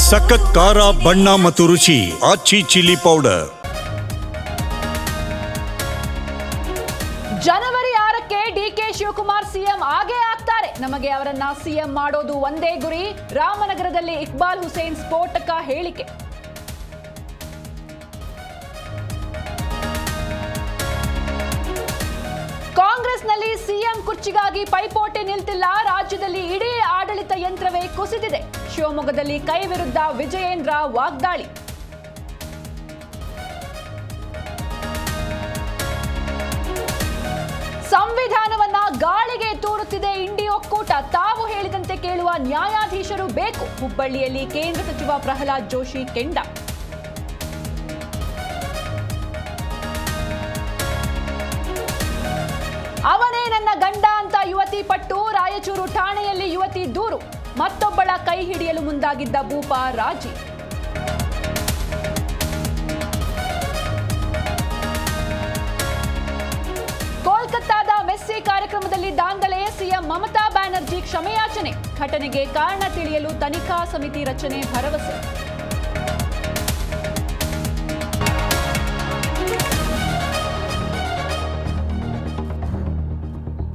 ಸಖತ್ ಖಾರ ಬಣ್ಣ ಮತ್ತು ರುಚಿ ಆಚಿ ಚಿಲ್ಲಿ ಪೌಡರ್. ಜನವರಿ 6ಕ್ಕೆ ಡಿಕೆ ಶಿವಕುಮಾರ್ ಸಿಎಂ ಆಗೇ ಆಗ್ತಾರೆ. ನಮಗೆ ಅವರನ್ನ ಸಿಎಂ ಮಾಡೋದು ಒಂದೇ ಗುರಿ. ರಾಮನಗರದಲ್ಲಿ ಇಕ್ಬಾಲ್ ಹುಸೇನ್ ಸ್ಫೋಟಕ ಹೇಳಿಕೆ. ಕಾಂಗ್ರೆಸ್ನಲ್ಲಿ ಸಿಎಂ ಕುರ್ಚಿಗಾಗಿ ಪೈಪೋಟಿ ನಿಲ್ತಿಲ್ಲ. ರಾಜ್ಯದಲ್ಲಿ ಇಡೀ ಆಡಳಿತ ಯಂತ್ರವೇ ಕುಸಿದಿದೆ. ಶಿವಮೊಗ್ಗದಲ್ಲಿ ಕೈ ವಿರುದ್ಧ ವಿಜಯೇಂದ್ರ ವಾಗ್ದಾಳಿ. ಸಂವಿಧಾನವನ್ನ ಗಾಳಿಗೆ ತೂರುತ್ತಿದೆ ಇಂಡಿ ಒಕ್ಕೂಟ. ತಾವು ಹೇಳಿದಂತೆ ಕೇಳುವ ನ್ಯಾಯಾಧೀಶರು ಬೇಕು. ಹುಬ್ಬಳ್ಳಿಯಲ್ಲಿ ಕೇಂದ್ರ ಸಚಿವ ಪ್ರಹ್ಲಾದ್ ಜೋಶಿ ಕೆಂಡ. ಅವನೇ ನನ್ನ ಗಂಡ ಅಂತ ಯುವತಿ ಪಟ್ಟು. ರಾಯಚೂರು ಠಾಣೆಯಲ್ಲಿ ಯುವತಿ ದೂರು. ಮತ್ತೊಬ್ಬಳ ಕೈ ಹಿಡಿಯಲು ಮುಂದಾಗಿದ್ದ ಭೂಪ ರಾಜಿ. ಕೋಲ್ಕತ್ತಾದ ಮೆಸ್ಸಿ ಕಾರ್ಯಕ್ರಮದಲ್ಲಿ ದಾಂಧಲೆ. ಸಿಎಂ ಮಮತಾ ಬ್ಯಾನರ್ಜಿ ಕ್ಷಮೆಯಾಚನೆ. ಘಟನೆಗೆ ಕಾರಣ ತಿಳಿಯಲು ತನಿಖಾ ಸಮಿತಿ ರಚನೆ ಭರವಸೆ.